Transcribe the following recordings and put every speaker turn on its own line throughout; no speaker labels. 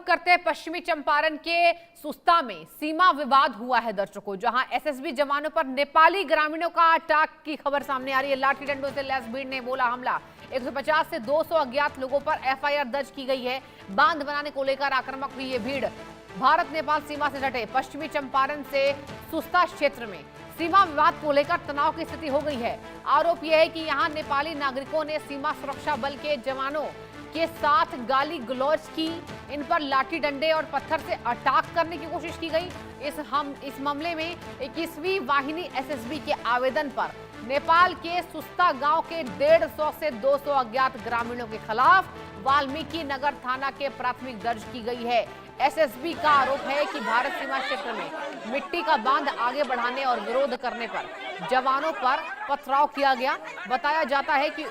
करते हैं पश्चिमी चंपारण के सुस्ता में सीमा विवाद हुआ है दर्शकों, जहां एसएसबी जवानों पर नेपाली ग्रामीणों का अटैक की खबर सामने आ रही है। लाठी डंडों से लैस भीड़ ने बोला हमला। 150 से 200 अज्ञात लोगों पर एफआईआर दर्ज की गई है। बांध बनाने को लेकर आक्रामक हुई ये भीड़। भारत नेपाल सीमा से सटे पश्चिमी चंपारण से सुस्ता क्षेत्र में सीमा विवाद को लेकर तनाव की स्थिति हो गई है। आरोप यह है कि यहां नेपाली नागरिकों ने सीमा सुरक्षा बल के जवानों के साथ गाली गलौज की, इन पर लाठी डंडे और पत्थर से अटैक करने की कोशिश की गई। इस मामले में 21वीं वाहिनी एसएसबी के आवेदन पर नेपाल के सुस्ता गांव के 150 से 200 अज्ञात ग्रामीणों के खिलाफ वाल्मीकि नगर थाना के प्राथमिक दर्ज की गई है। एसएसबी का आरोप है कि भारत सीमा क्षेत्र में मिट्टी का बांध आगे बढ़ाने और विरोध करने पर जवानों पर पथराव किया गया। बताया जाता है कि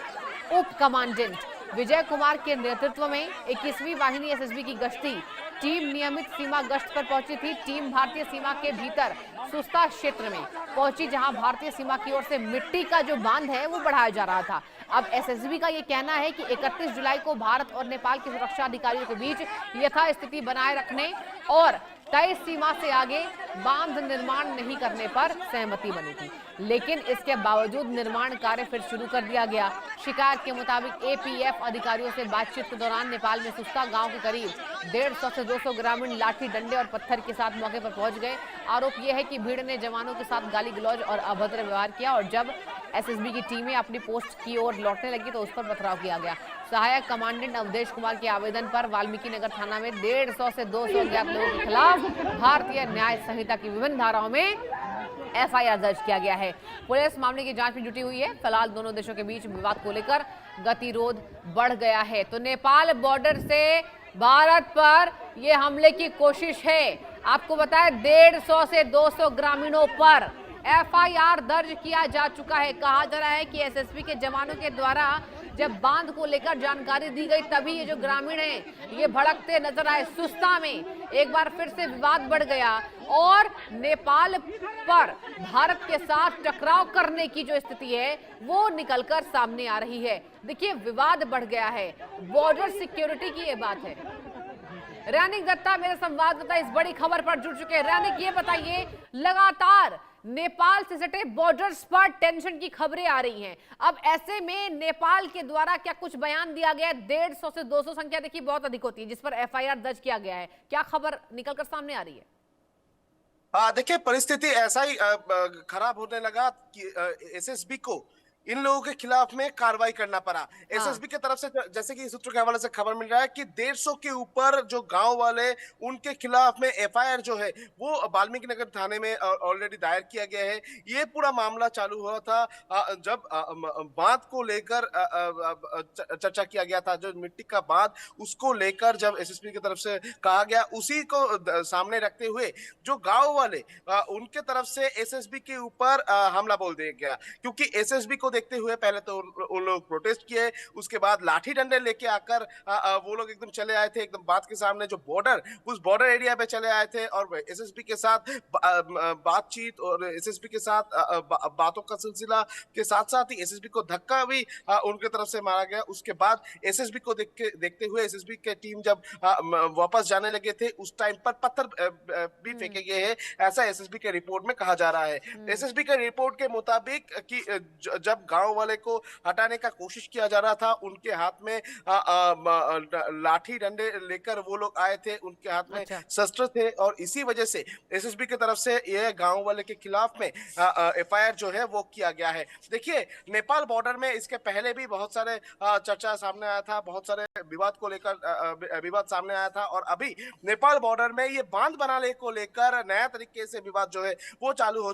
उप कमांडेंट विजय कुमार के नेतृत्व में 21वीं वाहिनी एसएसबी की गश्ती टीम नियमित सीमा गश्त पर पहुंची थी। टीम भारतीय सीमा के भीतर सुस्ता क्षेत्र में पहुंची, जहां भारतीय सीमा की ओर से मिट्टी का जो बांध है वो बढ़ाया जा रहा था। अब एसएसबी का ये कहना है कि 31 जुलाई को भारत और नेपाल के सुरक्षा अधिकारियों के बीच यथास्थिति बनाए रखने और तय सीमा से आगे बांध निर्माण नहीं करने पर सहमति बनी थी, लेकिन इसके बावजूद निर्माण कार्य फिर शुरू कर दिया गया। शिकायत के मुताबिक एपीएफ अधिकारियों से बातचीत के दौरान नेपाल में सुस्ता गांव के करीब 150 से 200 ग्रामीण लाठी डंडे और पत्थर के साथ मौके पर पहुंच गए। आरोप यह है कि भीड़ ने जवानों के साथ गाली गलौज और अभद्र व्यवहार किया और जब एसएसबी की टीमें अपनी पोस्ट की ओर लौटने लगी तो उस पर पथराव किया गया। सहायक कमांडेंट अवधेश कुमार के आवेदन पर वाल्मीकि नगर थाना में 150 से 200 अज्ञात लोगों के खिलाफ भारतीय न्याय संहिता की विभिन्न धाराओं में एफआईआर दर्ज किया गया है। पुलिस मामले की जांच में जुटी हुई है। फिलहाल दोनों देशों के बीच विवाद को लेकर गतिरोध बढ़ गया है। तो नेपाल बॉर्डर से भारत पर यह हमले की कोशिश है। आपको बताएं 150 से 200 ग्रामीणों पर एफआईआर दर्ज किया जा चुका है। कहा जा रहा है कि एसएसबी के जवानों के द्वारा जब बांध को लेकर जानकारी दी गई तभी ये जो ग्रामीण हैं ये भड़कते नजर आए। सुस्ता में एक बार फिर से विवाद बढ़ गया और नेपाल पर भारत के साथ टकराव करने की जो स्थिति है वो निकलकर सामने आ रही है। देखिए विवाद बढ़ गया है, बॉर्डर सिक्योरिटी की ये बात है। रैनिक दत्ता मेरे संवाददाता इस बड़ी खबर पर जुड़ चुके हैं। रैनिक, ये बताइए, लगातार नेपाल से सटे बॉर्डर्स पर टेंशन की खबरें आ रही हैं। अब ऐसे में नेपाल के द्वारा क्या कुछ बयान दिया गया है? 150 से 200 संख्या देखिए बहुत अधिक होती है जिस पर एफआईआर दर्ज किया गया है। क्या खबर निकलकर सामने आ रही है?
देखिए, परिस्थिति ऐसा ही खराब होने लगा कि एसएसबी को इन लोगों के खिलाफ में कार्रवाई करना पड़ा। एसएसबी की तरफ से जैसे कि सूत्रों के हवाले से खबर मिल रहा है कि 150 के ऊपर जो गांव वाले उनके खिलाफ में एफआईआर जो है वो वाल्मीकि नगर थाने में ऑलरेडी दायर किया गया है। ये पूरा मामला चालू हुआ था जब बांध को लेकर चर्चा किया गया था। जो मिट्टी का बांध उसको लेकर जब एसएसबी की तरफ से कहा गया, उसी को सामने रखते हुए जो गाँव वाले उनके तरफ से एसएसबी के ऊपर हमला बोल दिया गया। क्योंकि एसएसबी को देखते हुए पहले तो वो लोग प्रोटेस्ट किए, उसके बाद लाठी डंडे लेके आकर वो लोग एकदम चले आए थे, एकदम बात के सामने जो बॉर्डर, उस बॉर्डर एरिया पे चले आए थे और एसएसबी के साथ बातचीत और एसएसबी के साथ बातों का सिलसिला के साथ साथ ही एसएसबी को धक्का भी उनके तरफ से मारा गया। उसके बाद एसएसबी को देखते हुए एसएसबी के टीम जब वापस जाने लगे थे उस टाइम पर पत्थर भी फेंके गए हैं, ऐसा एसएसबी के रिपोर्ट में कहा जा रहा है। एसएसबी के रिपोर्ट के मुताबिक कि जब गांव वाले को हटाने का कोशिश किया जा रहा था, उनके हाथ में लाठी डंडे लेकर वो लोग आए थे, उनके हाथ में शस्त्र थे और इसी वजह से एसएसबी की तरफ से ये गांव वाले के खिलाफ में एफआईआर जो है वो किया गया है। देखिए, नेपाल बॉर्डर में इसके पहले भी बहुत सारे चर्चा सामने आया था, बहुत सारे विवाद को लेकर विवाद सामने आया था और अभी नेपाल बॉर्डर में ये बांध बनाने को लेकर नया तरीके से विवाद जो है वो चालू हो